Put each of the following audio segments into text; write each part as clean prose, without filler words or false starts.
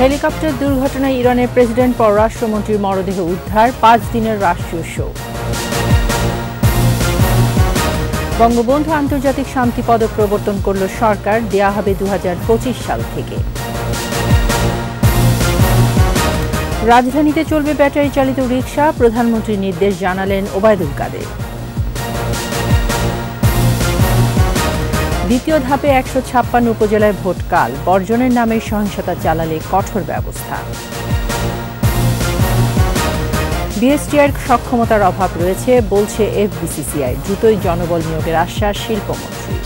Helicopter দুর্ঘটনায় ইরানের president পররাষ্ট্রমন্ত্রীর মরদেহ উদ্ধার, 5 দিনের রাষ্ট্রীয় শোক। বঙ্গবন্ধু আন্তর্জাতিক শান্তি পদক প্রবর্তন করল সরকার, দেয়া হবে 2025 সাল থেকে। রাজধানীতে চলবে ব্যাটারি চালিত রিকশা, প্রধানমন্ত্রীর নির্দেশ জানালেন ওবায়দুল কাদের। দ্বিতীয় ধাপে 156 উপজেলায় ভোটকাল, বর্জনের নামে সহিংসতা চালালে কঠোর ব্যবস্থা। বিএসটিআইয়ের সক্ষমতার অভাব রয়েছে বলছে এফবিসিসিআই, দ্রুতই জনবল নিয়োগের আশ্বাস শিল্পমন্ত্রী।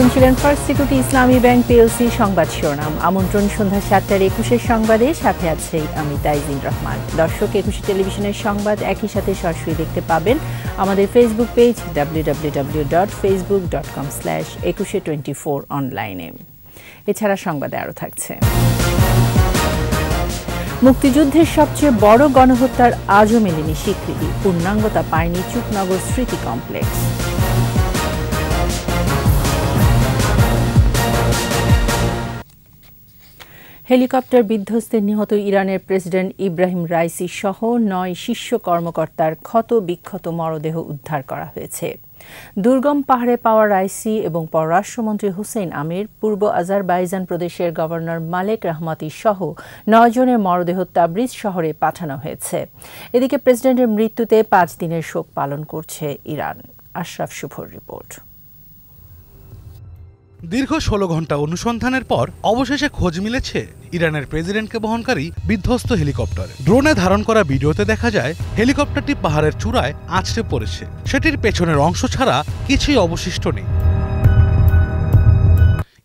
শুনছিলেন ফার্স্ট সিকিউরিটি ইসলামী ব্যাংক পিএলসি সংবাদ শিরোনাম। আমন্ত্রণ সন্ধ্যা 7টার 21 সংবাদে, সাথে আছে আমি তাইজিন রহমান। দর্শক, 21 টেলিভিশনের সংবাদ একই সাথে সরাসরি দেখতে পাবেন আমাদের ফেসবুক পেজ www.facebook.com/2124 অনলাইনে। এছাড়া সংবাদে আরও থাকছে: মুক্তিযুদ্ধের সবচেয়ে বড় গণহত্যার আজও মেলেনি স্বীকৃতি, পূর্ণাঙ্গতা পায়নি চুকনগর স্মৃতি কমপ্লেক্স। হেলিকপ্টার বিধ্বস্তে নিহত ইরানের প্রেসিডেন্ট ইব্রাহিম রাইসি সহ 9 শীর্ষ কর্মকর্তার ক্ষত বিক্ষত মরদেহ উদ্ধার করা হয়েছে। দুর্গম পাহাড়ে পাওয়া রাইসি এবং পররাষ্ট্রমন্ত্রী হুসেইন আমির, পূর্ব আজারবাইজান প্রদেশের গভর্নর মালেক রাহমাতি সহ 9 জনের মরদেহ তাবরিজ শহরে পাঠানো হয়েছে। এদিকে প্রেসিডেন্টের মৃত্যুতে 5 দিনের শোক পালন করছে ইরান। আশরাফ শুভর রিপোর্ট। দীর্ঘ 16 ঘন্টা অনুসন্ধানের পর অবশেষে খোঁজ মিলেছে ইরানের প্রেসিডেন্টকে বহনকারী বিধ্বস্ত হেলিকপ্টার। ড্রোনে ধারণ করা ভিডিওতে দেখা যায় হেলিকপ্টারটি পাহাড়ের চূড়ায় আছড়ে পড়েছে, সেটির পেছনের অংশ ছাড়া কিছুই অবশিষ্ট নেই।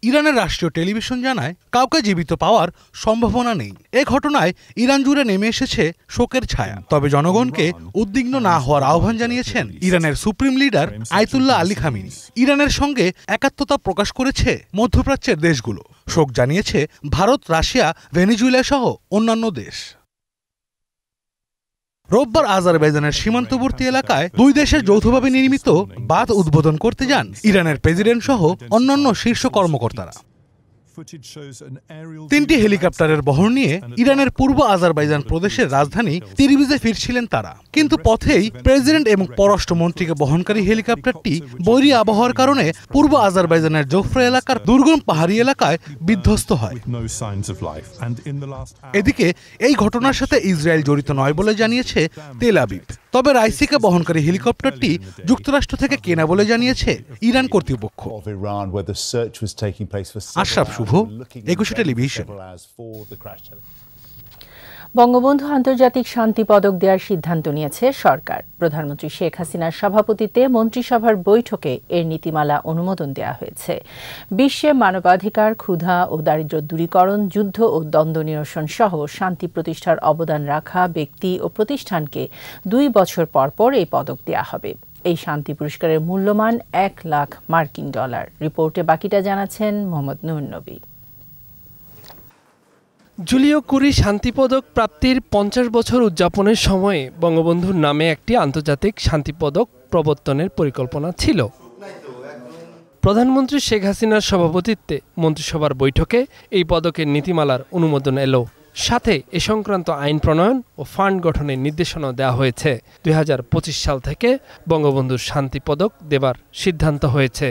ইরানের রাষ্ট্রীয় টেলিভিশন জানায় কাউকে জীবিত পাওয়ার সম্ভাবনা নেই। এ ঘটনায় ইরান জুড়ে নেমে এসেছে শোকের ছায়া। তবে জনগণকে উদ্বিগ্ন না হওয়ার আহ্বান জানিয়েছেন ইরানের supreme leader Ayatollah Ali Khamenei. ইরানের সঙ্গে একাত্মতা প্রকাশ করেছে মধ্যপ্রাচ্যের দেশগুলো। শোক জানিয়েছে ভারত, রাশিয়া, ভেনেজুয়েলা সহ অন্যান্য দেশ। রোববার আজারবাইজানের সীমান্তবর্তী এলাকায় 2 দেশের যৌথভাবে নির্মিত বাঁধ উদ্বোধন করতে যান ইরানের প্রেসিডেন্ট সহ অন্যান্য শীর্ষ কর্মকর্তারা। 3টি হেলিকপ্টারের বহর নিয়ে ইরানের পূর্ব আজারবাইজান প্রদেশের রাজধানী তিরমিজে ফিরছিলেন তারা। কিন্তু পথেই প্রেসিডেন্ট এবং পররাষ্ট্রমন্ত্রীকে বহনকারী হেলিকপ্টারটি বৈরী আবহাওয়ার কারণে পূর্ব আজারবাইজানের জোফরা এলাকার দুর্গম পাহাড়ি এলাকায় বিধ্বস্ত হয়। এদিকে এই ঘটনার সাথে ইসরায়েল জড়িত নয় বলে জানিয়েছে তেল আবিব। তবে রাইসিকে বহনকারী হেলিকপ্টারটি যুক্তরাষ্ট্র থেকে কেনা বলে জানিয়েছে ইরান কর্তৃপক্ষ। আশরাফ শুভ, 21 টেলিভিশন। বঙ্গবন্ধু আন্তর্জাতিক শান্তি পদক দেওয়ার সিদ্ধান্ত নিয়েছে সরকার। প্রধানমন্ত্রী শেখ হাসিনার সভাপতিত্বে মন্ত্রিসভার বৈঠকে এর নীতিমালা অনুমোদন দেওয়া হয়েছে। বিশ্বে মানবাধিকার, ক্ষুধা ও দারিদ্র্য দূরীকরণ, যুদ্ধ ও দ্বন্দ্ব নিরসন সহ শান্তি প্রতিষ্ঠার অবদান রাখা ব্যক্তি ও প্রতিষ্ঠানকে 2 বছর পর পর এই পদক দেওয়া হবে। এই শান্তি পুরস্কারের মূল্যমান $1,00,000। রিপোর্টে বাকিটা জানাচ্ছেন মোহাম্মদ নুর নবী। জুলিও কুরি শান্তি পদক প্রাপ্তির 50 বছর উদযাপনের সময়ে বঙ্গবন্ধুর নামে একটি আন্তর্জাতিক শান্তি পদক প্রবর্তনের পরিকল্পনা ছিল। প্রধানমন্ত্রী শেখ হাসিনার সভাপতিত্বে মন্ত্রিসভার বৈঠকে এই পদকের নীতিমালার অনুমোদন এলো। সাথে এ সংক্রান্ত আইন প্রণয়ন ও ফান্ড গঠনের নির্দেশনা দেওয়া হয়েছে। 2025 সাল থেকে বঙ্গবন্ধুর শান্তি পদক দেবার সিদ্ধান্ত হয়েছে।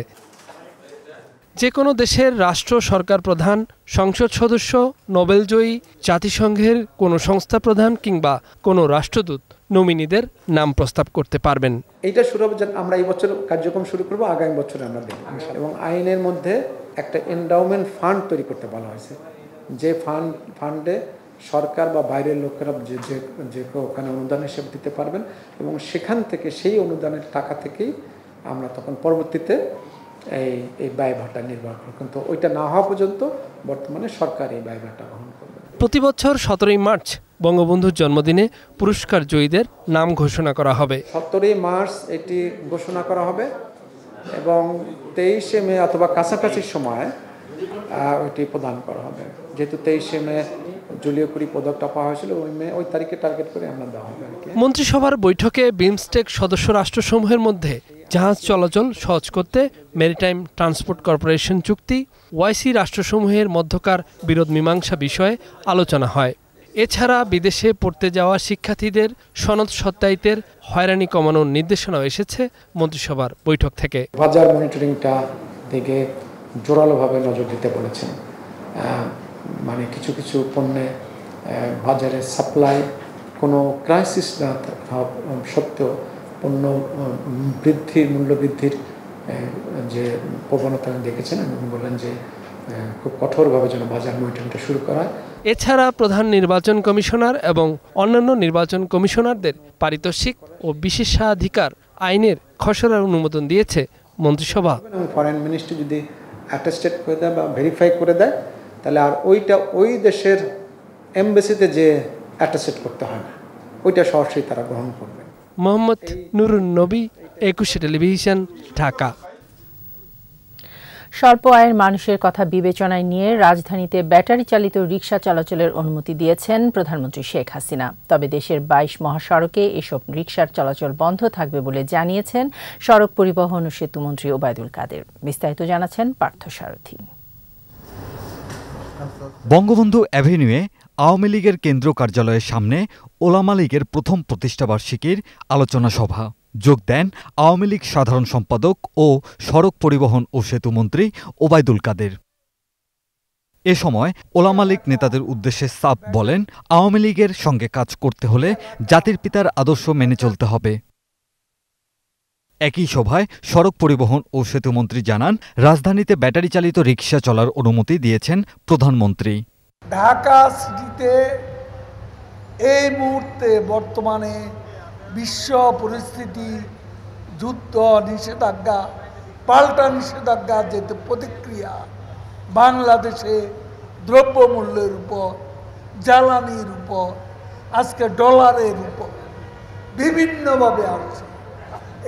যে কোনো দেশের রাষ্ট্র সরকার প্রধান, সংসদ সদস্য, নোবেলজয়ী, জাতিসংঘের কোনো সংস্থা প্রধান কিংবা কোনো রাষ্ট্রদূত নমিনিদের নাম প্রস্তাব করতে পারবেন। এইটা শুরু হবে, আমরা এই বছর কার্যক্রম শুরু করব, আগামী বছর আমরা দেখব। এবং আইনের মধ্যে একটা এন্ডাউমেন্ট ফান্ড তৈরি করতে বলা হয়েছে, যে ফান্ডে সরকার বা বাইরের লোকেরা যে ওখানে অনুদান হিসেবে দিতে পারবেন এবং সেখান থেকে সেই অনুদানের টাকা থেকেই আমরা তখন পরবর্তীতে এই ব্যয়ভারটা নির্বাহ করব। কিন্তু ওইটা না হওয়া পর্যন্ত বর্তমানে সরকার এই ব্যয়ভারটা বহন করবে। প্রতি বছর 17 মার্চ বঙ্গবন্ধুর জন্মদিনে পুরস্কার জয়ীদের নাম ঘোষণা করা হবে। 17 মার্চ এটি ঘোষণা করা হবে এবং 23শে মে অথবা কাছাকাছি সময় ওইটি প্রদান করা হবে। যেহেতু 23শে মে জুলিও কুরি পদকটা পাওয়া হয়েছিল ওই তারিখে টার্গেট করে আমরা দেওয়া হবে আর কি। মন্ত্রিসভার বৈঠকে বিমস্টেক সদস্য রাষ্ট্রসমূহের মধ্যে জাহাজ চলাচল সহজ করতে মেরিটাইম ট্রান্সপোর্ট কর্পোরেশন চুক্তি, ওয়াইসি রাষ্ট্রসমূহের মধ্যকার বিরোধ মীমাংসা বিষয়ে আলোচনা হয়। এছাড়া বিদেশে পড়তে যাওয়া শিক্ষার্থীদের সনদ সত্যায়িতের হয়রানি কমানোর নির্দেশনাও এসেছে মন্ত্রিসভার বৈঠক থেকে। বাজার মনিটরিংটা দিকে জোরালোভাবে নজর দিতে বলেছেন। মানে কিছু কিছু পণ্যে বাজারে সাপ্লাই কোনো ক্রাইসিস না সত্ত্বেও পণ্য মূল্য বৃদ্ধির যে প্রবণতা দেখেছেন, এবং বললেন যে খুব কঠোরভাবে যেন বাজার মনিটরিংটা শুরু করা। এছাড়া প্রধান নির্বাচন কমিশনার এবং অন্যান্য নির্বাচন কমিশনারদের পারিতোষিক ও বিশেষাধিকার আইনের খসড়ার অনুমোদন দিয়েছে মন্ত্রিসভা। ফরেন মিনিস্ট্রি যদি অ্যাটেস্টেড করে দেয় বা ভেরিফাই করে দেয়, তাহলে আর ওইটা ওই দেশের এমবেসিতে যে অ্যাটেস্টেড করতে হয় না, ওইটা সরাসরি তারা গ্রহণ করবে। মোহাম্মদ নুরুন নবী, একুশে টেলিভিশন, ঢাকা। স্বল্প আয়ের মানুষের কথা বিবেচনায় নিয়ে রাজধানীতে ব্যাটারি চালিত রিকশা চলাচলের অনুমতি দিয়েছেন প্রধানমন্ত্রী শেখ হাসিনা। তবে দেশের ২২ মহাসড়কে এসব রিকশার চলাচল বন্ধ থাকবে বলে জানিয়েছেন সড়ক পরিবহন ও সেতুমন্ত্রী ওবায়দুল কাদের। বিস্তারিত জানাচ্ছেন পার্থ সারথী। বঙ্গবন্ধু অ্যাভিনিউয়ে আওয়ামী লীগের কেন্দ্রীয় কার্যালয়ের সামনে ওলামা লীগের প্রথম প্রতিষ্ঠাবার্ষিকীর আলোচনা সভা। যোগ দেন আওয়ামী লীগ সাধারণ সম্পাদক ও সড়ক পরিবহন ও সেতুমন্ত্রী ওবায়দুল কাদের। এ সময় ওলামা লীগ নেতাদের উদ্দেশ্যে সাফ বলেন, আওয়ামী লীগের সঙ্গে কাজ করতে হলে জাতির পিতার আদর্শ মেনে চলতে হবে। একই সভায় সড়ক পরিবহন ও সেতুমন্ত্রী জানান, রাজধানীতে ব্যাটারি চালিত রিকশা চলার অনুমতি দিয়েছেন প্রধানমন্ত্রী। ঢাকা সিটিতে এই মুহূর্তে বর্তমানে বিশ্ব পরিস্থিতি, যুদ্ধ, নিষেধাজ্ঞা, পাল্টা নিষেধাজ্ঞা যেতে প্রতিক্রিয়া বাংলাদেশে দ্রব্যমূল্যের উপর, জ্বালানির উপর, আজকে ডলারের উপর বিভিন্নভাবে আসছে।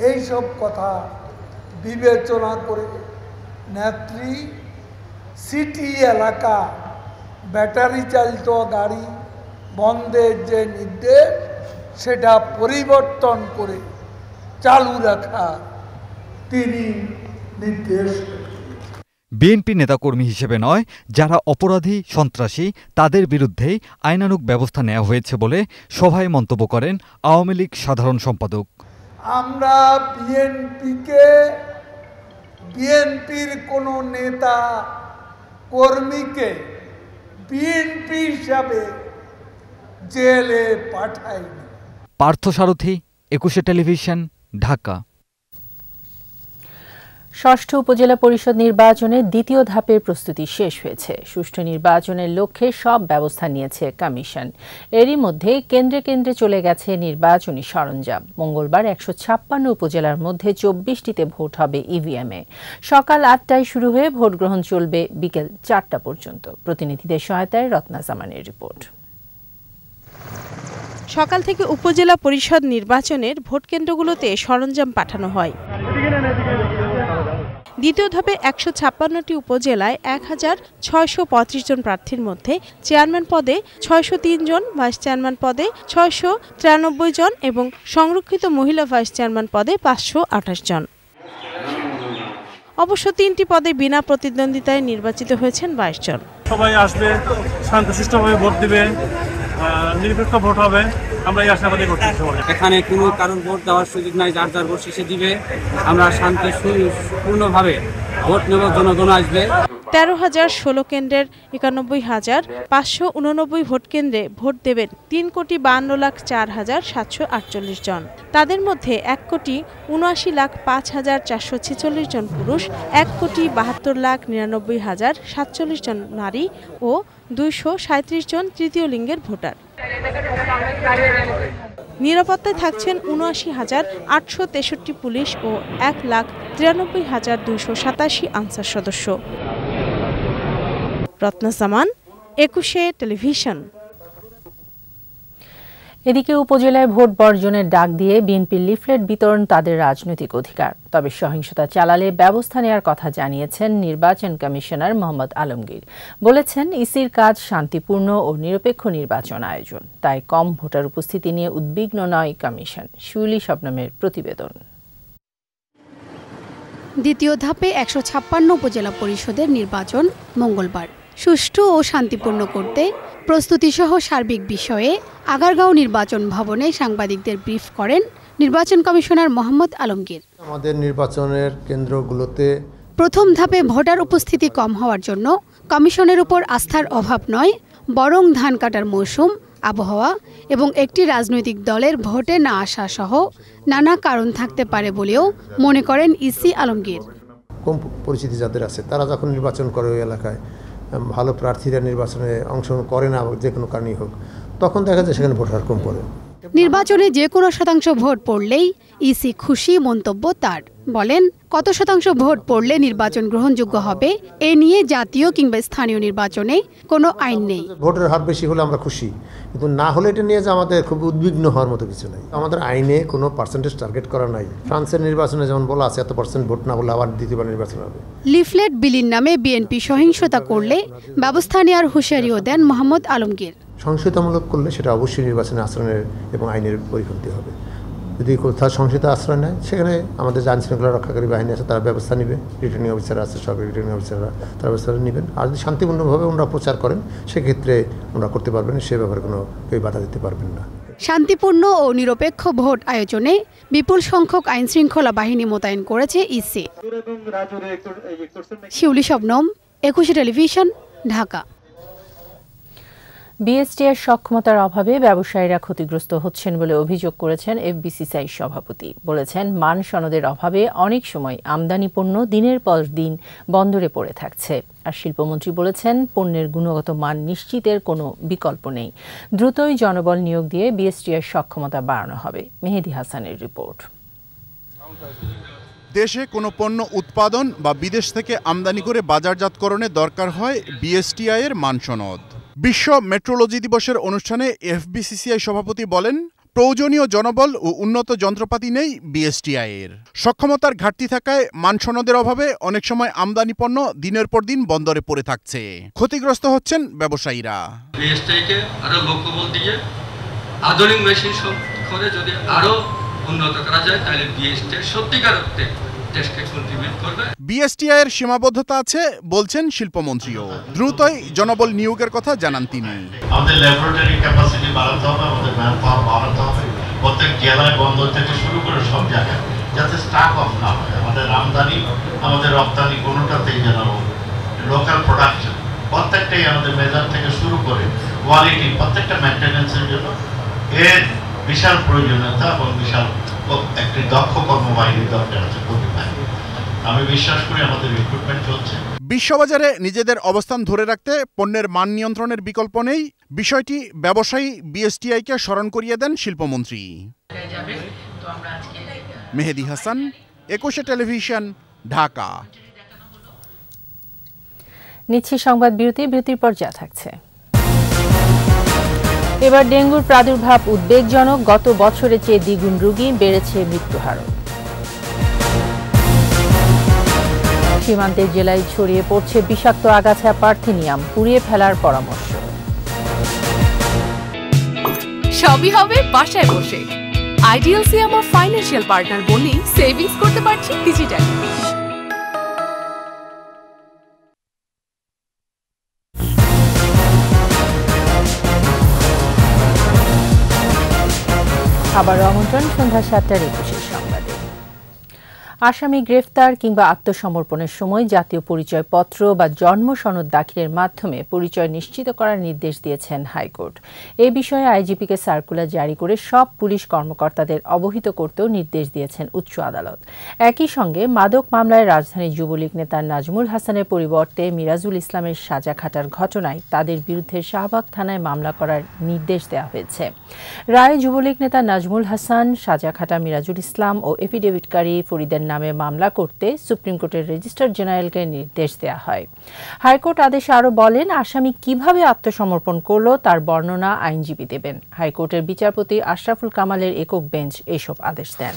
এইসব কথা বিবেচনা করে নেত্রী সিটি এলাকা ব্যাটারি চালিত গাড়ি বন্ধের যে নির্দেশ, সেটা পরিবর্তন করে চালু রাখা তিনি নির্দেশ। বিএনপি নেতাকর্মী হিসেবে নয়, যারা অপরাধী, সন্ত্রাসী, তাদের বিরুদ্ধেই আইনানুগ ব্যবস্থা নেওয়া হয়েছে বলে সভায় মন্তব্য করেন আওয়ামী লীগ সাধারণ সম্পাদক। আমরা বিএনপির কোনো নেতা কর্মীকে বিএনপি হিসাবে জেলে পাঠায়নি। পার্থ সারথী, একুশে টেলিভিশন, ঢাকা। ষষ্ঠ উপজেলা পরিষদ নির্বাচনের দ্বিতীয় ধাপের প্রস্তুতি শেষ হয়েছে। সুষ্ঠু নির্বাচনের লক্ষ্যে সব ব্যবস্থা নিয়েছে কমিশন। এরই মধ্যে কেন্দ্রে কেন্দ্রে চলে গেছে নির্বাচনী সরঞ্জাম। মঙ্গলবার ১৫৬ উপজেলার মধ্যে ২৪টিতে ভোট হবে ইভিএমে। সকাল ৮টায় শুরু হয়ে ভোট গ্রহণ চলবে বিকেল ৪টা পর্যন্ত। প্রতিনিধিদের সহায়তায় রত্না জামানের রিপোর্ট। সকাল থেকে উপজেলা পরিষদ নির্বাচনের ভোটকেন্দ্রগুলোতে সরঞ্জাম পাঠানো হয়। দ্বিতীয় ধাপে ১৫৬টি উপজেলায় ১,৬৩৫ জন প্রার্থীর মধ্যে চেয়ারম্যান পদে ৬০৩ জন, ভাইস চেয়ারম্যান পদে ৬৯৩ জন এবং সংরক্ষিত মহিলা ভাইস চেয়ারম্যান পদে ৫২৮ জন। অবশ্য ৩টি পদে বিনা প্রতিদ্বন্দ্বিতায় নির্বাচিত হয়েছেন ২২ জন। সবাই আসবে, শান্তশিষ্টভাবে ভোট দিবে, নিরপেক্ষ ভোট হবে, আমরা এই আশাবাদী করছি। এখানে কোনো কারণ ভোট দেওয়ার সুযোগ নাই, যার যার ভোট শেষে দিবে। আমরা শান্তিপূর্ণভাবে ভোট নেব, জনগণ আসবে। ১৩,০১৬ কেন্দ্রের ৯১,৫৮৯ ভোট কেন্দ্রে ভোট দেবেন ৩,৫২,০৪,৭৪৮ জন। তাদের মধ্যে ১,৭৯,৫,৪৪৬ জন পুরুষ, ১,৭২,৯৯,০৪৭ জন নারী ও ২৩৭ জন তৃতীয় লিঙ্গের ভোটার। নিরাপত্তায় থাকছেন ৭৯,৮৬৩ পুলিশ ও ১,৯৩,২৮৭ আনসার সদস্য। রত্না জামান, একুশে টেলিভিশন। এদিকে উপজেলায় ভোট বর্জনের ডাক দিয়ে বিএনপির লিফলেট বিতরণ তাদের রাজনৈতিক অধিকার, তবে সহিংসতা চালালে ব্যবস্থা নেওয়ার কথা জানিয়েছেন নির্বাচন কমিশনার মোহাম্মদ আলমগীর। বলেছেন, ইসির কাজ শান্তিপূর্ণ ও নিরপেক্ষ নির্বাচন আয়োজন, তাই কম ভোটার উপস্থিতি নিয়ে উদ্বিগ্ন নয় কমিশন। শিউলি শবনমের প্রতিবেদন। দ্বিতীয় ধাপে ১৫৬ উপজেলা পরিষদের নির্বাচন মঙ্গলবার। সুষ্ঠু ও শান্তিপূর্ণ করতে প্রস্তুতিসহ সার্বিক বিষয়ে আগারগাঁও নির্বাচন ভবনে সাংবাদিকদের ব্রিফ করেন নির্বাচন কমিশনার মোহাম্মদ আলমগীর। আমাদের নির্বাচনের কেন্দ্রগুলোতে প্রথম ধাপে ভোটার উপস্থিতি কম হওয়ার জন্য কমিশনের উপর আস্থার অভাব নয়, বরং ধান কাটার মৌসুম, আবহাওয়া এবং একটি রাজনৈতিক দলের ভোটে না আসা সহ নানা কারণ থাকতে পারে বলেও মনে করেন ইসি আলমগীর। কম পরিচিতি যাদের আছে তারা যখন নির্বাচন করে ওই এলাকায় ভালো প্রার্থীরা নির্বাচনে অংশগ্রহণ করে না, যে কোনো কারণেই হোক, তখন দেখা যায় সেখানে ভোটার কম পড়ে। নির্বাচনে যে কোনো শতাংশ ভোট পড়লেই ইসি খুশি মন্তব্য তার। বলেন, কত শতাংশ ভোট পড়লে নির্বাচন গ্রহণযোগ্য হবে এ নিয়ে জাতীয় কিংবা স্থানীয় নির্বাচনে কোনো আইন নেই। ভোটের হার বেশি হলে আমরা খুশি, কিন্তু না হলে এটা নিয়ে যে আমাদের খুব উদ্বিগ্ন হওয়ার মতো কিছু নেই। আমাদের আইনে কোনো পার্সেন্টেজ টার্গেট করা নাই। ফ্রান্সের নির্বাচনে যেমন বলা আছে এত% ভোট না হলে আবার দ্বিতীয়বার নির্বাচন হবে। লিফলেট বিলির নামে বিএনপি সহিংসতা করলে ব্যবস্থা নেওয়ার হুঁশিয়ারিও দেন মোহাম্মদ আলমগীর। সহিংসতামূলক করলে সেটা অবশ্যই নির্বাচনে আচরণের এবং আইনের পরিপন্থী হবে। যদি কোথাও সহিংসতা আশ্রয় নেয় সেখানে আমাদের আইন শৃঙ্খলা রক্ষাকারী বাহিনী আছে, তারা ব্যবস্থা নেবে। রিটার্নিং অফিসার আছে, সরকারি রিটার্নিং অফিসাররা তারা ব্যবস্থা নেবেন। আর যদি শান্তিপূর্ণভাবে ওনারা প্রচার করেন সেক্ষেত্রে ওনারা করতে পারবেন, সে ব্যাপারে কোনো কেউ বাধা দিতে পারবেন না। শান্তিপূর্ণ ও নিরপেক্ষ ভোট আয়োজনে বিপুল সংখ্যক আইন শৃঙ্খলা বাহিনী মোতায়েন করেছে ইসি। শিউলি শবনম, ২১ টেলিভিশন, ঢাকা। বিএসটিআইর সক্ষমতার অভাবে ব্যবসায়ীরা ক্ষতিগ্রস্ত হচ্ছেন বলে অভিযোগ করেছেন এফবিসিসিআই সভাপতি। বলেছেন, মান সনদের অভাবে অনেক সময় আমদানি পণ্য দিনের পর দিন বন্দরে পড়ে থাকছে। আর শিল্পমন্ত্রী বলেছেন, পণ্যের গুণগত মান নিশ্চিতের কোনো বিকল্প নেই। দ্রুতই জনবল নিয়োগ দিয়ে বিএসটিআইর সক্ষমতা বাড়ানো হবে। মেহেদী হাসানের রিপোর্ট। দেশে কোনো পণ্য উৎপাদন বা বিদেশ থেকে আমদানি করে বাজারজাতকরণে দরকার হয় বিএসটিআই এর মান সনদ। বিশ্ব মেট্রোলজি দিবসের অনুষ্ঠানে এফবিসিসিআই সভাপতি বলেন, প্রয়োজনীয় জনবল ও উন্নত যন্ত্রপাতি নেই বিএসটিআই এর। সক্ষমতার ঘাটতি থাকায় মান সনদের অভাবে অনেক সময় আমদানি পণ্য দিনের পর দিন বন্দরে পড়ে থাকছে। ক্ষতিগ্রস্ত হচ্ছেন ব্যবসায়ীরা। বিএসটিআইকে আরো লোকবল দিয়ে আধুনিক মেশিন করে যদি আরো উন্নত করা যায় তাহলে বিএসটিআই সত্যিকার অর্থে বিএসটিআই এর সীমাবদ্ধতা আছে বলছেন শিল্পমন্ত্রীও। দ্রুতই জনবল নিয়োগের কথা জানান তিনি। আমাদের ল্যাবরেটরি ক্যাপাসিটি বাড়াতে হবে, আমাদের ম্যান পাওয়ার বাড়াতে হবে, প্রত্যেক জেলায় বন্দর থেকে শুরু করে সব জায়গায়, যাতে স্টক অফ না হয়। আমাদের আমদানি আমাদের রপ্তানি কোনোটাতেই যেন লোকাল প্রোডাকশন প্রত্যেকটাই আমাদের মেজার থেকে শুরু করে কোয়ালিটি প্রত্যেকটা মেনটেন্যান্সের জন্য এর বিশাল প্রয়োজনীয়তা এবং বিশাল একটি দক্ষ কর্মবাহিনী দরকার আছে। আমি বিশ্বাস করি আমাদের রিক্রুটমেন্ট চলছে। বিশ্ববাজারে নিজেদের অবস্থান ধরে রাখতে পণ্যের মান নিয়ন্ত্রণের বিকল্প নেই। বিষয়টি ব্যবসায়ী বিএসটিআইকে স্মরণ করিয়ে দেন শিল্পমন্ত্রী। মেহেদী হাসান, ২১ টেলিভিশন, ঢাকা। নিচ্ছি সংবাদ বিরতি। বিরতির পর যা থাকছে। এবার ডেঙ্গুর প্রাদুর্ভাব উদ্বেগজনক। গত বছরের চেয়ে দ্বিগুণ রোগী, বেড়েছে মৃত্যুহারও। সীমান্তের জেলায় ছড়িয়ে পড়ছে বিষাক্ত আগাছা পার্থেনিয়াম, পুড়িয়ে ফেলার পরামর্শ। সবই হবে বাসায় বসে। আইডিএলসি আমার ফাইন্যান্সিয়াল পার্টনার বলেই সেভিংস করতে পারছি ডিজিটালি। আবারও আমন্ত্রণ সন্ধ্যা ৭:২১ সংবাদে। আসামি গ্রেফতার কিংবা আত্মসমর্পণের সময় জাতীয় পরিচয়পত্র বা জন্ম সনদ দাখিলের মাধ্যমে পরিচয় নিশ্চিত করার নির্দেশ দিয়েছেন হাইকোর্ট। এ বিষয়ে আইজিপিকে সার্কুলার জারি করে সব পুলিশ কর্মকর্তাদের অবহিত করতেও নির্দেশ দিয়েছেন উচ্চ আদালত। একই সঙ্গে মাদক মামলায় রাজধানী যুবলীগ নেতা নাজমুল হাসানের পরিবর্তে মিরাজুল ইসলামের সাজা খাটার ঘটনায় তাদের বিরুদ্ধে শাহবাগ থানায় মামলা করার নির্দেশ দেওয়া হয়েছে। রায়ে যুবলীগ নেতা নাজমুল হাসান, সাজা খাটা মিরাজুল ইসলাম ও এফিডেভিটকারী ফরিদের নামে মামলা করতে সুপ্রিম কোর্টের রেজিস্ট্রার জেনারেলকে নির্দেশ দেওয়া হয়। হাইকোর্ট আদেশে আরও বলেন, আসামি কিভাবে আত্মসমর্পণ করল তার বর্ণনা আইনজীবী দেবেন। হাইকোর্টের বিচারপতি আশরাফুল কামালের একক বেঞ্চ এসব আদেশ দেন।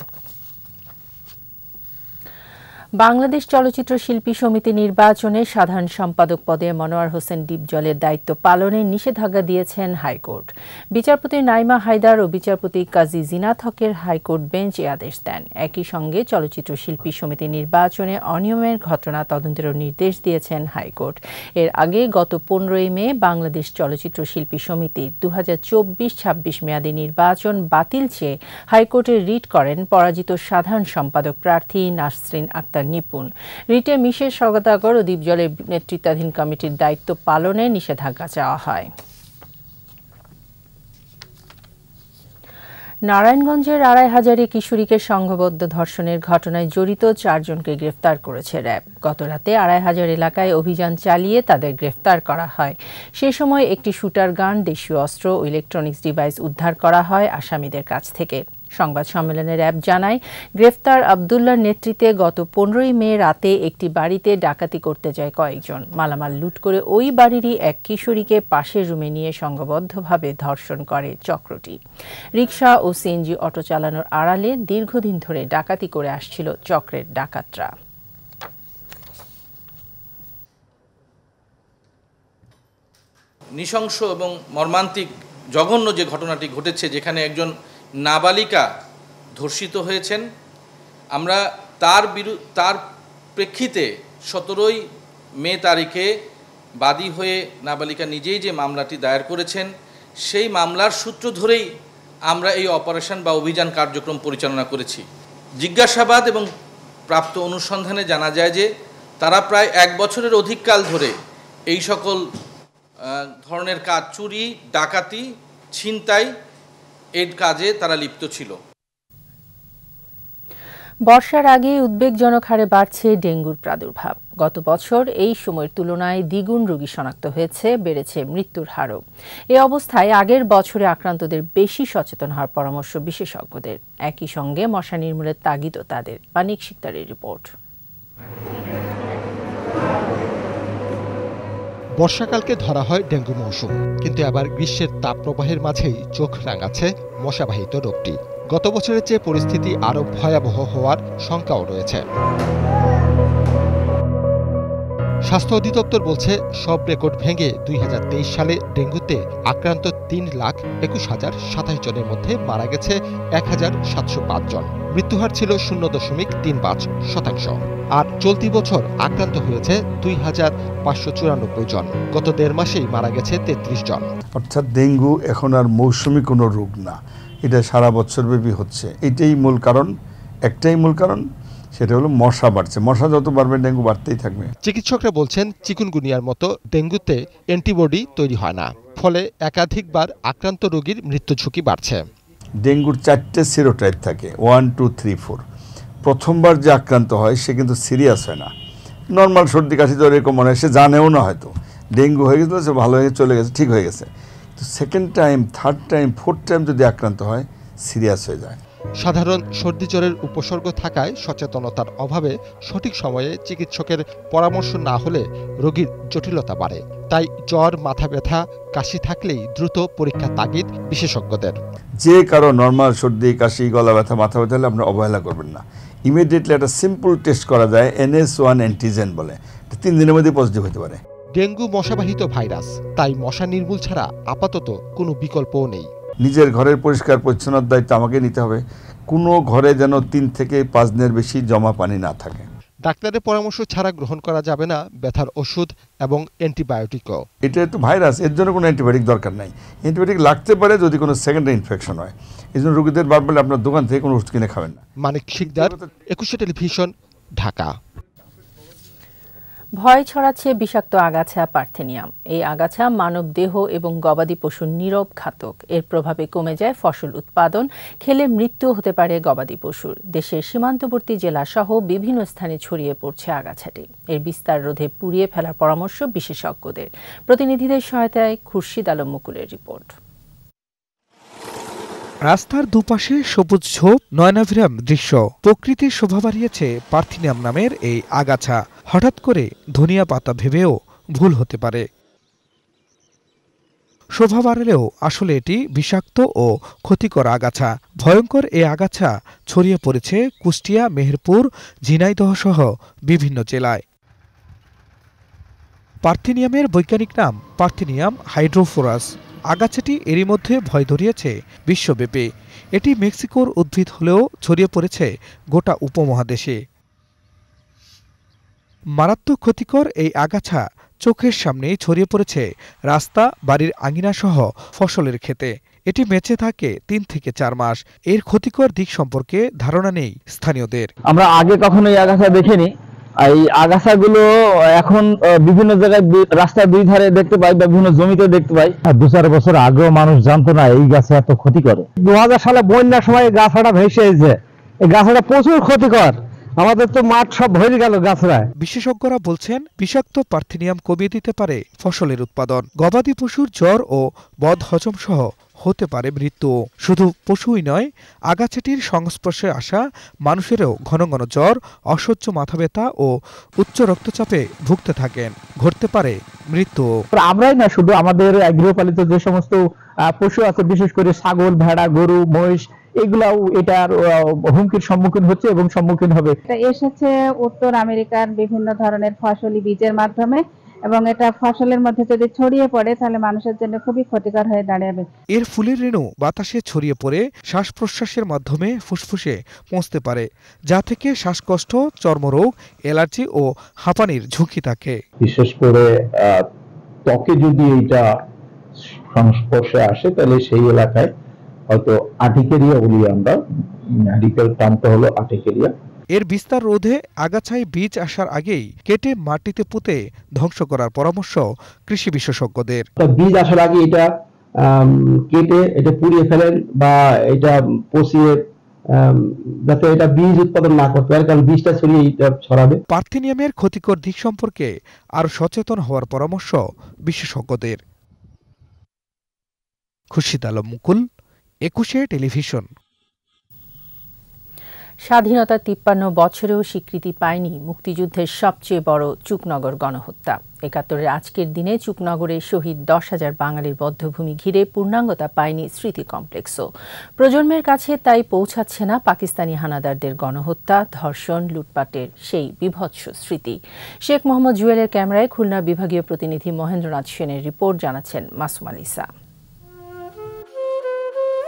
বাংলাদেশ চলচ্চিত্র শিল্পী সমিতি নির্বাচনে সাধারণ সম্পাদক পদে মনোয়ার হোসেন ডিপজলের দায়িত্ব পালনে নিষেধাজ্ঞা দিয়েছেন হাইকোর্ট। বিচারপতি নাইমা হায়দার ও বিচারপতি কাজী জিনাত হকের হাইকোর্ট বেঞ্চ এ আদেশ দেন। একই সঙ্গে চলচ্চিত্র শিল্পী সমিতি নির্বাচনে অনিয়মের ঘটনা তদন্তেরও নির্দেশ দিয়েছেন হাইকোর্ট। এর আগে গত 15 মে বাংলাদেশ চলচ্চিত্র শিল্পী সমিতির 2024-26 মেয়াদী নির্বাচন বাতিল চেয়ে হাইকোর্টে রিট করেন পরাজিত সাধারণ সম্পাদক প্রার্থী নাসরিন আক্তার নিপুণ। রিটে মিশের সওদাগর ও ডিপজলের নেতৃত্বাধীন কমিটির দায়িত্ব পালনে নিষেধাজ্ঞা চাওয়া হয়। নারায়ণগঞ্জের আড়াইহাজারে কিশোরীকে সংঘবদ্ধ ধর্ষণের ঘটনায় জড়িত 4 জনকে গ্রেফতার করেছে র্যাব। গতরাতে আড়াইহাজার এলাকায় অভিযান চালিয়ে তাদের গ্রেফতার করা হয়। সে সময় একটি শুটার গান, দেশীয় অস্ত্র ও ইলেকট্রনিক্স ডিভাইস উদ্ধার করা হয় আসামিদের কাছ থেকে। সংবাদ সম্মেলনে র্যাব জানায়, গ্রেফতার আবদুল্লাহর নেতৃত্বে গত 15 মে রাতে একটি বাড়িতে ডাকাতি করতে যায় কয়েকজন। মালামাল লুট করে ওই বাড়িরই এক কিশোরীকে পাশের রুমে নিয়ে সংঘবদ্ধভাবে ধর্ষণ করে চক্রটি। রিকশা ও সিএনজি অটো চালানোর আড়ালে দীর্ঘদিন ধরে ডাকাতি করে আসছিল চক্রের ডাকাতরা। নৃশংস এবং মর্মান্তিক জঘন্য যে ঘটনাটি ঘটেছে, যেখানে একজন নাবালিকা ধর্ষিত হয়েছেন, আমরা তার প্রেক্ষিতে 17 মে তারিখে বাদী হয়ে নাবালিকা নিজেই যে মামলাটি দায়ের করেছেন, সেই মামলার সূত্র ধরেই আমরা এই অপারেশন বা অভিযান কার্যক্রম পরিচালনা করেছি। জিজ্ঞাসাবাদ এবং প্রাপ্ত অনুসন্ধানে জানা যায় যে তারা প্রায় 1 বছরের অধিক কাল ধরে এই সকল ধরনের কাজ, চুরি, ডাকাতি, ছিনতাই, এই কাজে তারা লিপ্ত ছিল। বর্ষার আগে উদ্বেগজনক হারে বাড়ছে ডেঙ্গুর প্রাদুর্ভাব। গত বছর এই সময়ের তুলনায় দ্বিগুণ রোগী শনাক্ত হয়েছে, বেড়েছে মৃত্যুর হারও। এ অবস্থায় আগের বছরে আক্রান্তদের বেশি সচেতন হওয়ার পরামর্শ বিশেষজ্ঞদের। একই সঙ্গে মশা নির্মূলের তাগিদও তাদের। পানিক শিকদারের রিপোর্ট। বর্ষাকালকে ধরা হয় ডেঙ্গু মৌসুম, কিন্তু এবার গ্রীষ্মের তাপপ্রবাহের মাঝেই চোখ রাঙাচ্ছে মশাবাহিত রোগটি। গত বছরের চেয়ে পরিস্থিতি আরও ভয়াবহ হওয়ার শঙ্কাও রয়েছে। স্বাস্থ্য অধিদপ্তর বলছে, সব রেকর্ড ভেঙে 2023 সালে ডেঙ্গুতে আক্রান্ত 3,21,027 জনের মধ্যে মারা গেছে 1,705 জন। মৃত্যুহার ছিল 0.35%। আর চলতি বছর আক্রান্ত হয়েছে 2,594 জন। গত 1.5 মাসেই মারা গেছে 33 জন। অর্থাৎ ডেঙ্গু এখন আর মৌসুমি কোনো রোগ না, এটা সারা বছরব্যাপী হচ্ছে। এটাই মূল কারণ, একটাই মূল কারণ, সেটা হলো মশা বাড়ছে। মশা যত বাড়বে ডেঙ্গু বাড়তেই থাকবে। চিকিৎসকরা বলছেন, চিকুনগুনিয়ার মতো ডেঙ্গুতে অ্যান্টিবডি তৈরি হয় না, ফলে একাধিকবার আক্রান্ত রোগীর মৃত্যু ঝুঁকি বাড়ছে। ডেঙ্গুর 4টে সিরোটাইপ থাকে, 1, 2, 3, 4। প্রথমবার যে আক্রান্ত হয় সে কিন্তু সিরিয়াস হয় না, নর্মাল সর্দি কাশি জ্বর এরকম মনে হয়, সে জানেও না হয়তো ডেঙ্গু হয়ে গেছিলো, সে ভালো হয়ে চলে গেছে, ঠিক হয়ে গেছে। তো second time, third time, fourth time যদি আক্রান্ত হয়, সিরিয়াস হয়ে যায়। সাধারণ সর্দি জ্বরের উপসর্গ থাকায় সচেতনতার অভাবে সঠিক সময়ে চিকিৎসকের পরামর্শ না হলে রোগীর জটিলতা বাড়ে। তাই জ্বর, মাথা ব্যথা, কাশি থাকলেই দ্রুত পরীক্ষা তাগিদ বিশেষজ্ঞদের। যে কারো নর্মাল সর্দি কাশি, গলা ব্যথা, মাথা ব্যথা হলে আপনারা অবহেলা করবেন না। ইমিডিয়েটলি একটা সিম্পল টেস্ট করা যায়, NS1 অ্যান্টিজেন বলে, 3 দিনের মধ্যে পজিটিভ হতে পারে। ডেঙ্গু মশাবাহিত ভাইরাস, তাই মশা নির্মূল ছাড়া আপাতত কোনো বিকল্পও নেই। নিজের ঘরের পরিষ্কার পরিচ্ছন্নতার দায়িত্ব আমাকে নিতে হবে। কোনো ঘরে যেন 3 থেকে 5 দিনের বেশি জমা পানি না থাকে। ডাক্তারের পরামর্শ ছাড়া গ্রহণ করা যাবে না ব্যথার ওষুধ এবং অ্যান্টিবায়োটিকও। এটা তো ভাইরাস, এর জন্য কোনো অ্যান্টিবায়োটিক দরকার নাই। অ্যান্টিবায়োটিক লাগতে পারে যদি কোনো সেকেন্ডারি ইনফেকশন হয়। এই জন্য রোগীদের বারবার আপনার দোকান থেকে কোনো ওষুধ কিনে খাবেন না। মানিক শিকদার, 21 টেলিভিশন, ঢাকা। ভয় ছড়াচ্ছে বিষাক্ত আগাছা পার্থেনিয়াম। এই আগাছা মানব দেহ এবং গবাদি পশুর নীরব ঘাতক। এর প্রভাবে কমে যায় ফসল উৎপাদন, খেলে মৃত্যু হতে পারে গবাদি পশুর। দেশের সীমান্তবর্তী জেলা সহ বিভিন্ন স্থানে ছড়িয়ে পড়ছে আগাছাটি। এর বিস্তার রোধে পুড়িয়ে ফেলার পরামর্শ বিশেষজ্ঞদের। প্রতিনিধিদের সহায়তায় খুরশিদ আলম মুকুলের রিপোর্ট। রাস্তার দুপাশে সবুজ ঝোপ, নয়নাভিরাম দৃশ্য, প্রকৃতির শোভা বাড়িয়েছে পার্থেনিয়াম নামের এই আগাছা। হঠাৎ করে ধনিয়া পাতা ভেবেও ভুল হতে পারে। শোভা বাড়লেও আসলে এটি বিষাক্ত ও ক্ষতিকর আগাছা। ভয়ঙ্কর এই আগাছা ছড়িয়ে পড়েছে কুষ্টিয়া, মেহেরপুর, ঝিনাইদহ সহ বিভিন্ন জেলায়। পার্থেনিয়ামের বৈজ্ঞানিক নাম পার্থেনিয়াম হাইড্রোফোরাস। আগাছাটি এরই মধ্যে ভয় ধরিয়েছে বিশ্বব্যাপী। এটি মেক্সিকোর উদ্ভিদ হলেও ছড়িয়ে পড়েছে গোটা উপমহাদেশে। মারাত্মক ক্ষতিকর এই আগাছা চোখের সামনেই ছড়িয়ে পড়েছে রাস্তা, বাড়ির আঙিনাসহ ফসলের ক্ষেতে। এটি বেঁচে থাকে 3 থেকে 4 মাস। এর ক্ষতিকর দিক সম্পর্কে ধারণা নেই স্থানীয়দের। আমরা আগে কখনো এই আগাছা দেখিনি। এই আগাছাগুলো এখন বিভিন্ন জায়গায় রাস্তার দুই ধারে দেখতে পাই, বিভিন্ন জমিতে দেখতে পাই। 2-4 বছর আগেও মানুষ জানতো না এই গাছে এত ক্ষতি করে। 2000 সালে বন্যার সময় গাছটা ভেসে এসেছে। এই গাছটা প্রচুর ক্ষতিকর। আমাদের তো মাঠ সব ভরে গেল গাছরায়। বিশেষজ্ঞরা বলছেন বিষাক্ত পার্থেনিয়াম কমিয়ে দিতে পারে ফসলের উৎপাদন, গবাদি পশুর জ্বর ও বদহজম সহ হতে পারে মৃত্যু। শুধু পশুই নয়, আগাছাটির সংস্পর্শে আসা মানুষেরও ঘন ঘন জ্বর, অসহ্য মাথা ব্যথা ও উচ্চ রক্তচাপে ভুগতে থাকেন। ঘটতে পারে মৃত্যু। আমরাই না, শুধু আমাদের গৃহপালিত যে সমস্ত পশু আছে, বিশেষ করে ছাগল, ভেড়া, গরু, মহিষ, এগুলাও এটার হুমকির সম্মুখীন হচ্ছে এবং সম্মুখীন হবে। এটা এসেছে উত্তর আমেরিকার বিভিন্ন ধরনের ফসলি বীজের মাধ্যমে, এবং এটা ফসলের মধ্যে যদি ছড়িয়ে পড়ে তাহলে মানুষের জন্য খুবই ক্ষতিকর হয়ে দাঁড়াবে। এর ফুলের রেণু বাতাসে ছড়িয়ে পড়ে শ্বাস প্রশ্বাসের মাধ্যমে ফুসফুসে পৌঁছতে পারে, যা থেকে শ্বাসকষ্ট, চর্মরোগ, অ্যালার্জি ও হাঁপানির ঝুঁকি থাকে। বিশেষ করে ত্বকে যদি এইটা সংস্পর্শে আসে তাহলে সেই এলাকায় হয়তো আর্টিকেরিয়া বলি আমরা, মেডিকেল টার্মটা হলো আর্টিকেরিয়া। এর বিস্তার রোধে আগাছায় বীজ আসার আগেই কেটে মাটিতে পুঁতে ধ্বংস করার পরামর্শ কৃষি বিশেষজ্ঞদের। বীজ আসার আগে এটা কেটে এটা পুড়িয়ে ফেলেন বা এটা পচিয়ে, যাতে এটা বীজ উৎপাদন না করতে পারে, কারণ বীজটা ছড়িয়ে ছড়াবে। পার্থেনিয়ামের ক্ষতিকর দিক সম্পর্কে আরো সচেতন হওয়ার পরামর্শ বিশেষজ্ঞদের। খুরশিদ আলম মুকুল, 21 টেলিভিশন। স্বাধীনতার 53 বছরেও স্বীকৃতি পায়নি মুক্তিযুদ্ধের সবচেয়ে বড় চুকনগর গণহত্যা। 71-এর আজকের দিনে চুকনগরে শহীদ 10,000 বাঙালির বধ্যভূমি ঘিরে পূর্ণাঙ্গতা পায়নি স্মৃতি কমপ্লেক্সও। প্রজন্মের কাছে তাই পৌঁছাচ্ছে না পাকিস্তানি হানাদারদের গণহত্যা, ধর্ষণ, লুটপাটের সেই বিভৎস স্মৃতি। শেখ মোহাম্মদ জুয়েলের ক্যামেরায় খুলনা বিভাগীয় প্রতিনিধি মহেন্দ্রনাথ সেনের রিপোর্ট, জানাচ্ছেন মাসুম আলিসা।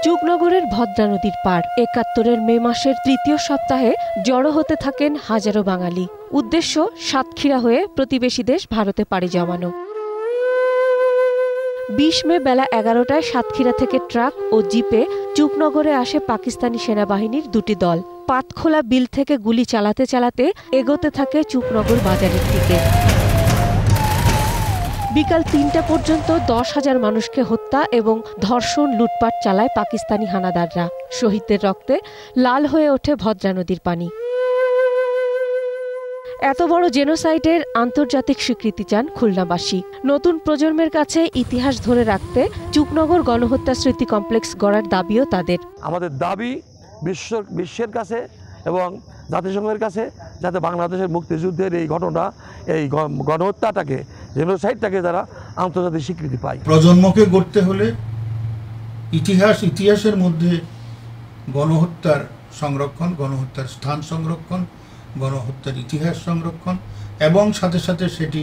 চুকনগরের ভদ্রা নদীর পাড় 71-এর মে মাসের 3য় সপ্তাহে জড়ো হতে থাকেন হাজারো বাঙালি। উদ্দেশ্য সাতক্ষীরা হয়ে প্রতিবেশী দেশ ভারতে পাড়ি জমানো। 20 মে বেলা 11টায় সাতক্ষীরা থেকে ট্রাক ও জিপে চুকনগরে আসে পাকিস্তানি সেনাবাহিনীর 2টি দল। পাতখোলা বিল থেকে গুলি চালাতে চালাতে এগোতে থাকে চুকনগর বাজারের দিকে। বিকাল 3টা পর্যন্ত 10,000 মানুষকে হত্যা এবং ধর্ষণ, লুটপাট চালায় পাকিস্তানি হানাদাররা। শহীদদের রক্তে লাল হয়ে ওঠে ভদ্রা নদীর পানি। এত বড় জেনোসাইডের আন্তর্জাতিক স্বীকৃতি চান খুলনাবাসী। নতুন প্রজন্মের কাছে ইতিহাস ধরে রাখতে চুকনগর গণহত্যা স্মৃতি কমপ্লেক্স গড়ার দাবিও তাদের। আমাদের দাবি বিশ্বের কাছে এবং জাতিসংঘের কাছে, যাতে বাংলাদেশের মুক্তিযুদ্ধের এই ঘটনা, এই গণহত্যাটাকে, জেনোসাইডটাকে যারা আন্তর্জাতিক স্বীকৃতি পায়। প্রজন্মকে গড়তে হলে ইতিহাসের মধ্যে গণহত্যার সংরক্ষণ, গণহত্যার স্থান সংরক্ষণ, গণহত্যার ইতিহাস সংরক্ষণ এবং সাথে সাথে সেটি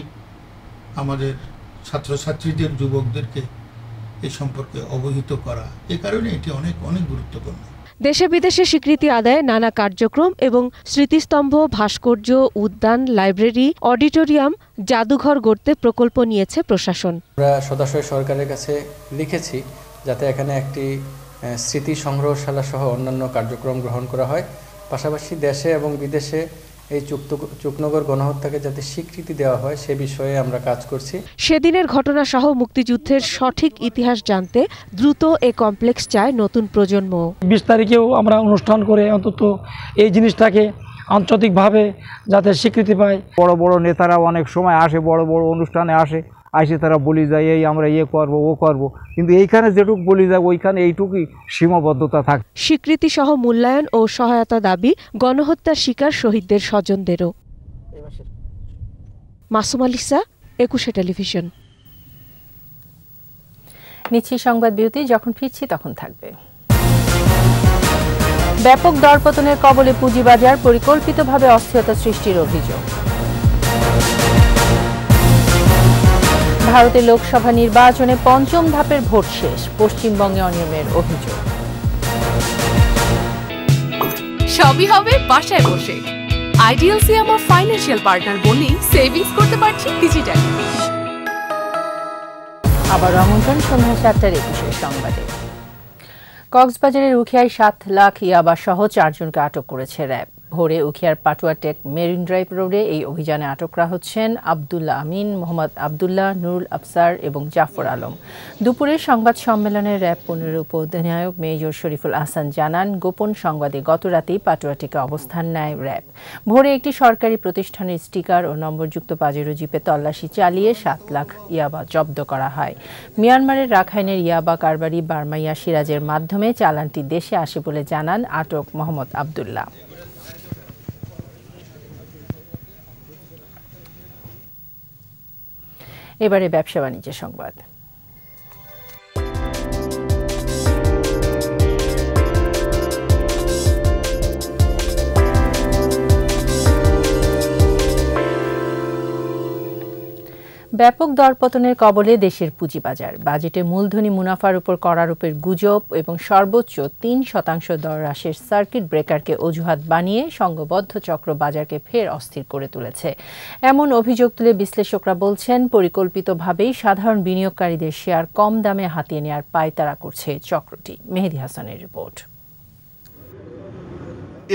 আমাদের ছাত্রছাত্রীদের, যুবকদেরকে এ সম্পর্কে অবহিত করা। এ কারণে এটি অনেক অনেক গুরুত্বপূর্ণ। দেশে বিদেশে স্বীকৃতি আদায়ে নানা কার্যক্রম এবং স্মৃতিস্তম্ভ, ভাস্কর্য, উদ্যান, লাইব্রেরি, অডিটোরিয়াম, জাদুঘর গড়তে প্রকল্প নিয়েছে প্রশাসন। আমরা সদস্য সরকারের কাছে লিখেছি যাতে এখানে একটি স্মৃতি সংগ্রহশালা সহ অন্যান্য কার্যক্রম গ্রহণ করা হয়। পাশাপাশি দেশে এবং বিদেশে এই চুকনগর গণহত্যাকে যাতে স্বীকৃতি দেওয়া হয় সে বিষয়ে আমরা কাজ করছি। সেদিনের ঘটনা সহ মুক্তিযুদ্ধের সঠিক ইতিহাস জানতে দ্রুত এ কমপ্লেক্স চায় নতুন প্রজন্ম। 20 তারিখেও আমরা অনুষ্ঠান করে অন্তত এই জিনিসটাকে আন্তর্জাতিকভাবে যাতে স্বীকৃতি পায়। বড় বড় নেতারা অনেক সময় আসে, বড় বড় অনুষ্ঠানে আসে, আসে তারা বলি যায় এই আমরা করবো ও করবো, কিন্তু এইখানে যেটুকু বলি যায় ওইখানে এইটুকুই সীমাবদ্ধতা থাকে। স্বীকৃতি সহ মূল্যায়ন ও সহায়তা দাবি গণহত্যার শিকার শহীদদের স্বজনদেরও। মাসুম আলিসা, 21 টেলিভিশন। নিচ্ছি সংবাদ বিরতি, যখন ফিরছি তখন থাকবে। ব্যাপক দরপতনের কবলে পুঁজিবাজার, পরিকল্পিতভাবে অস্থিরতা সৃষ্টির অভিযোগ। ভারতের লোকসভা নির্বাচনে পঞ্চম ধাপের ভোট শেষ, পশ্চিমবঙ্গে অনিয়মের অভিযোগ। সবই হবে বাসায় বসে। আইডিএলসি আমার ফাইন্যান্সিয়াল পার্টনার বলেই সেভিংস করতে পারছি ডিজিটালি। আবার আমন্ত্রণ সন্ধ্যা 7:21 সংবাদে। কক্সবাজারের উখিয়ায় 7 লাখ ইয়াবা সহ 4 জনকে আটক করেছে র্যাব। ভোরে উখিয়ার পাটুয়াটেক মেরিন ড্রাইভ রোডে এই অভিযানে আটকরা হচ্ছেন আব্দুল্লাহ আমিন, মোহাম্মদ আবদুল্লাহ, নুরুল আফসার এবং জাফর আলম। দুপুরে সংবাদ সম্মেলনে র্যাব 15 উপঅধিনায়ক মেজর শরীফুল আহসান জানান, গোপন সংবাদে গতরাতেই পাটুয়াটেকে অবস্থান নেয় র্যাব। ভোরে একটি সরকারি প্রতিষ্ঠানের স্টিকার ও নম্বরযুক্ত পাজেরো জিপে তল্লাশি চালিয়ে 7 লাখ ইয়াবা জব্দ করা হয়। মিয়ানমারের রাখাইনের ইয়াবা কারবারি বার্মাইয়া সিরাজের মাধ্যমে চালানটি দেশে আসে বলে জানান আটক মোহাম্মদ আবদুল্লাহ। এবারে ব্যবসা বাণিজ্যের সংবাদ। ব্যাপক দরপতনের কবলে দেশের পুঁজিবাজার। বাজেটে মূলধনী মুনাফার উপর করারোপের গুজব এবং সর্বোচ্চ 3% দর হ্রাসের সার্কিট ব্রেকারকে অজুহাত বানিয়ে সংঘবদ্ধ চক্র বাজারকে ফের অস্থির করে তুলেছে। এমন অভিযোগ তুলে বিশ্লেষকরা বলছেন, পরিকল্পিতভাবেই সাধারণ বিনিয়োগকারীদের শেয়ার কম দামে হাতিয়ে নেওয়ার পায়তারা করছে চক্রটি। মেহেদী হাসানের রিপোর্ট।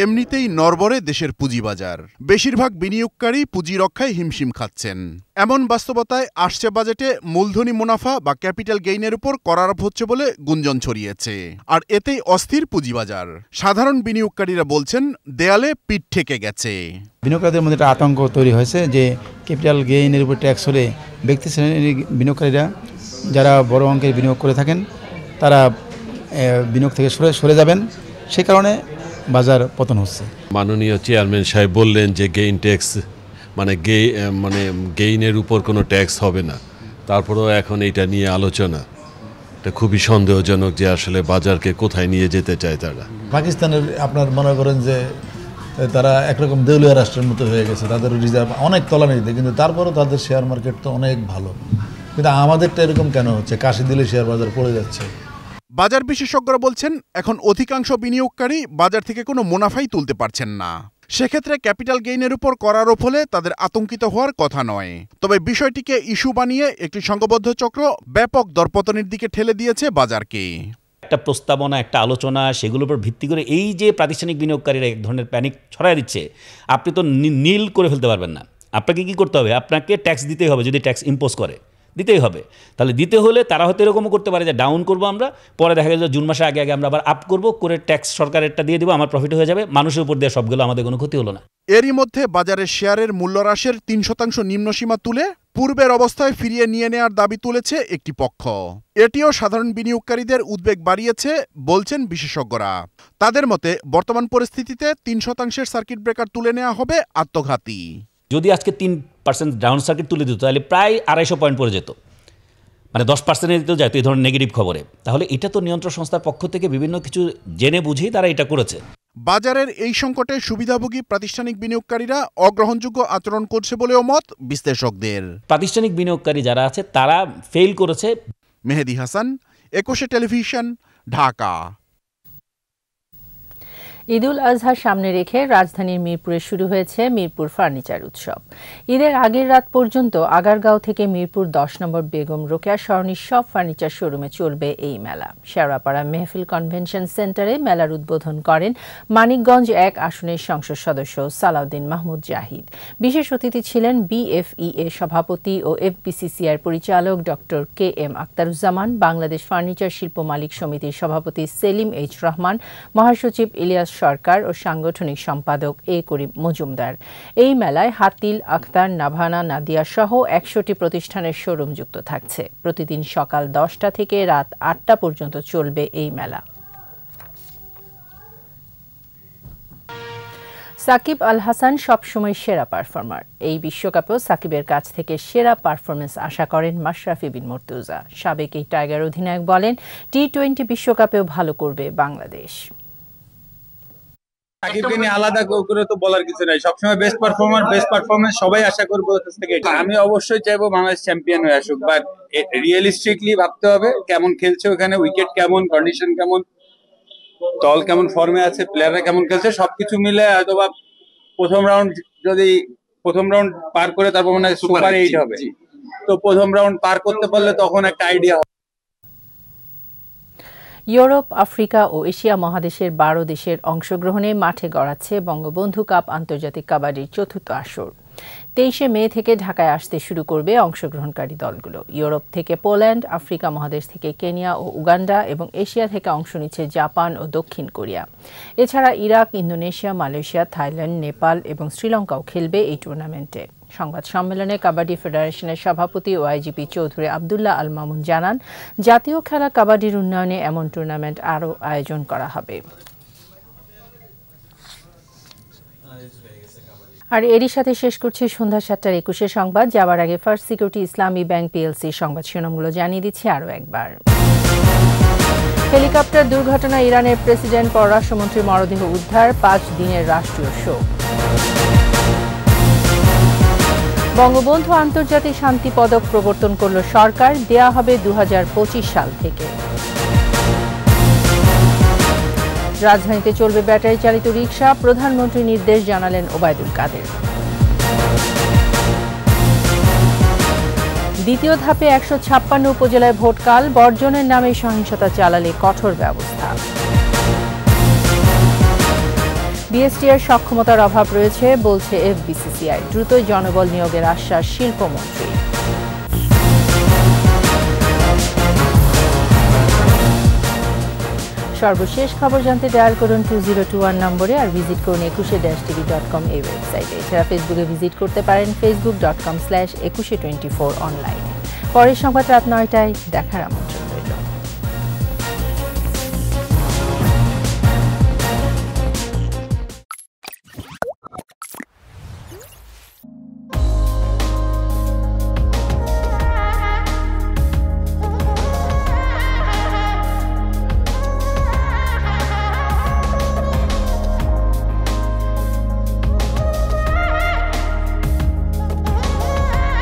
এমনিতেই নড়বড়ে দেশের পুঁজিবাজার, বেশিরভাগ বিনিয়োগকারী পুঁজি রক্ষায় হিমশিম খাচ্ছেন। এমন বাস্তবতায় আসছে বাজেটে মূলধনী মুনাফা বা ক্যাপিটাল গেইনের উপর করারোপ হচ্ছে বলে গুঞ্জন ছড়িয়েছে, আর এতেই অস্থির পুঁজিবাজার। সাধারণ বিনিয়োগকারীরা বলছেন দেয়ালে পিঠ ঠেকে গেছে। বিনিয়োগকারীদের মধ্যে একটা আতঙ্ক তৈরি হয়েছে যে ক্যাপিটাল গেইনের উপর ট্যাক্স হলে ব্যক্তি শ্রেণীর বিনিয়োগকারীরা যারা বড় অঙ্কের বিনিয়োগ করে থাকেন তারা বিনিয়োগ থেকে সরে যাবেন, সে কারণে বাজার পতন হচ্ছে। মাননীয় চেয়ারম্যান সাহেব বললেন যে গেইন ট্যাক্স মানে গেইনের উপর কোনো ট্যাক্স হবে না, তারপরেও এখন এটা নিয়ে আলোচনা। এটা খুবই সন্দেহজনক যে আসলে বাজারকে কোথায় নিয়ে যেতে চায় তারা। পাকিস্তানের আপনার মনে করেন যে তারা একরকম দেউলিয়া রাষ্ট্রের মতো হয়ে গেছে, তাদের রিজার্ভ অনেক তলানিতে, কিন্তু তারপরেও তাদের শেয়ার মার্কেট তো অনেক ভালো। কিন্তু আমাদেরটা এরকম কেন হচ্ছে? কাশি দিলে শেয়ার বাজার পড়ে যাচ্ছে। বাজার বিশেষজ্ঞরা বলছেন, এখন অধিকাংশ বিনিয়োগকারী বাজার থেকে কোনো মুনাফাই তুলতে পারছেন না। সেক্ষেত্রে ক্যাপিটাল গেইনের উপর করারোপ হলে তাদের আতঙ্কিত হওয়ার কথা নয়। তবে বিষয়টিকে ইস্যু বানিয়ে একটি সংঘবদ্ধ চক্র ব্যাপক দরপতনের দিকে ঠেলে দিয়েছে বাজারকে। একটা প্রস্তাবনা, একটা আলোচনা, সেগুলোর উপর ভিত্তি করে এই যে প্রাতিষ্ঠানিক বিনিয়োগকারীরা এক ধরনের প্যানিক ছড়ায় দিচ্ছে, আপনি তো নীল করে ফেলতে পারবেন না। আপনাকে কি করতে হবে? আপনাকে ট্যাক্স দিতেই হবে। যদি ট্যাক্স ইম্পোজ করে দিতেই হবে। তাহলে দিতে হলে তারা হয়তো এরকমও করতে পারে যে ডাউন করবো আমরা, পরে দেখা গেল জুন মাসে আগে আমরা আবার আপ করবো, করে ট্যাক্স সরকারেরটা দিয়ে দেবো, আমার প্রফিট হয়ে যাবে, মানুষের উপর দিয়ে সবগুলো, আমাদের কোনো ক্ষতি হলো না। এরই মধ্যে বাজারের শেয়ারের মূল্য হ্রাসের 3% নিম্নসীমা তুলে পূর্বের অবস্থায় ফিরিয়ে নিয়ে নেওয়ার দাবি তুলেছে একটি পক্ষ। এটিও সাধারণ বিনিয়োগকারীদের উদ্বেগ বাড়িয়েছে বলছেন বিশেষজ্ঞরা। তাদের মতে বর্তমান পরিস্থিতিতে 3% সার্কিট ব্রেকার তুলে নেওয়া হবে আত্মঘাতী। যদি আজকে 3% ডাউন সার্কিট তুলে দিত তাহলে প্রায় 250 পয়েন্ট পড়ে যেত, মানে 10% দিতেও যায় এই ধরনের নেগেটিভ খবরে। তাহলে এটা তো নিয়ন্ত্রণ সংস্থার পক্ষ থেকে বিভিন্ন কিছু জেনে বুঝেই তারা এটা করেছে। বাজারের এই সংকটে সুবিধাভোগী প্রাতিষ্ঠানিক বিনিয়োগকারীরা অগ্রহণযোগ্য আচরণ করছে বলেও মত বিশ্লেষকদের। প্রাতিষ্ঠানিক বিনিয়োগকারী যারা আছে তারা ফেল করেছে। মেহেদী হাসান, 21 টেলিভিশন, ঢাকা। ঈদুল আজহার সামনে রেখে রাজধানীর মিরপুরে শুরু হয়েছে মিরপুর ফার্নিচার উৎসব। ঈদের আগের রাত পর্যন্ত আগারগাঁও থেকে মিরপুর 10 নম্বর বেগম রোকেয়া সরণির সব ফার্নিচার শোরুমে চলবে এই মেলা। শেওড়াপাড়া মেহফিল কনভেনশন সেন্টারে মেলার উদ্বোধন করেন মানিকগঞ্জ 1 আসনের সংসদ সদস্য সালাউদ্দিন মাহমুদ জাহিদ। বিশেষ অতিথি ছিলেন BFEA সভাপতি ও FBCCI পরিচালক doctor KM Aktaruzzaman, Bangladesh furniture শিল্প মালিক সমিতির সভাপতি সেলিম H রহমান, মহাসচিব ইলিয়াস সরকার ও সাংগঠনিক সম্পাদক এ করিম মজুমদার। এই মেলায় হাতিল, আখতার, নাভানা, নাদিয়া সহ 100টি প্রতিষ্ঠানের শোরুম যুক্ত থাকছে। প্রতিদিন সকাল 10টা থেকে রাত 8টা পর্যন্ত চলবে এই মেলা। সাকিব আল হাসান সবসময় সেরা পারফর্মার। এই বিশ্বকাপেও সাকিবের কাছ থেকে সেরা পারফরমেন্স আশা করেন মাশরাফি বিন মুর্তজা। সাবেক এই টাইগার অধিনায়ক বলেন, টি-20 বিশ্বকাপেও ভালো করবে বাংলাদেশ। সাকিবকে নিয়ে আলাদা করে তো বলার কিছু নাই, সবসময় বেস্ট পারফরমেন্স সবাই আশা করবো থেকে। আমি অবশ্যই চাইবো বাংলাদেশ চ্যাম্পিয়ন হয়ে আসুক, বাট রিয়েলিস্টিকলি ভাবতে হবে কেমন খেলছে ওখানে, উইকেট কেমন, কন্ডিশন কেমন, দল কেমন ফর্মে আছে, প্লেয়াররা কেমন খেলছে, সবকিছু মিলে হয়তোবা প্রথম রাউন্ড পার করে তারপর মনে হয় সুপার 8 হবে। তো প্রথম রাউন্ড পার করতে পারলে তখন একটা আইডিয়া। ইউরোপ, আফ্রিকা ও এশিয়া মহাদেশের 12 দেশের অংশগ্রহণে মাঠে গড়াচ্ছে বঙ্গবন্ধু কাপ আন্তর্জাতিক কাবাডির 4র্থ আসর। 23শে মে থেকে ঢাকায় আসতে শুরু করবে অংশগ্রহণকারী দলগুলো। ইউরোপ থেকে পোল্যান্ড, আফ্রিকা মহাদেশ থেকে কেনিয়া ও উগান্ডা এবং এশিয়া থেকে অংশ নিচ্ছে জাপান ও দক্ষিণ কোরিয়া। এছাড়া Iraq, Indonesia, Malaysia, Thailand, Nepal এবং শ্রীলঙ্কাও খেলবে এই টুর্নামেন্টে। সংবাদ সম্মেলনে কাবাডি ফেডারেশনের সভাপতি ও আইজিপি চৌধুরী আবদুল্লাহ আল মামুন জানান, জাতীয় খেলা কাবাডির উন্নয়নে এমন টুর্নামেন্ট আরও আয়োজন করা হবে। আর এরই সাথে শেষ করছি সন্ধ্যা 7টার 21 সংবাদ। যাওয়ার আগে ফার্স্ট সিকিউরিটি ইসলামী ব্যাংক পিএলসি সংবাদ শিরোনামগুলো জানিয়ে দিচ্ছি আরও একবার। হেলিকপ্টার দুর্ঘটনা, ইরানের প্রেসিডেন্ট, পররাষ্ট্রমন্ত্রীর মরদেহ উদ্ধার, 5 দিনের রাষ্ট্রীয় শোক। বঙ্গবন্ধু আন্তর্জাতিক শান্তি পদক প্রবর্তন করল সরকার, দেয়া হবে 2025 সাল থেকে। রাজধানীতে চলবে ব্যাটারি চালিত রিকশা, প্রধানমন্ত্রী নির্দেশ জানালেন ওবায়দুল কাদের। দ্বিতীয় ধাপে 156 উপজেলায় ভোটকাল, বর্জনের নামে সহিংসতা চালালে কঠোর ব্যবস্থা। বিএসটিআর সক্ষমতার অভাব রয়েছে বলছে এফবিসিসিআই, দ্রুতই জনবল নিয়োগের আশ্বাস শিল্পমন্ত্রী। সর্বশেষ খবর জানতে ডায়াল করুন 2021 নম্বরে, আর ভিজিট করুন 21-tv.com এই ওয়েবসাইটে। এছাড়া ফেসবুকে ভিজিট করতে পারেন facebook.com/2124 অনলাইনে। পরের সংবাদ রাত 9টায় দেখার আমন্ত্রণ।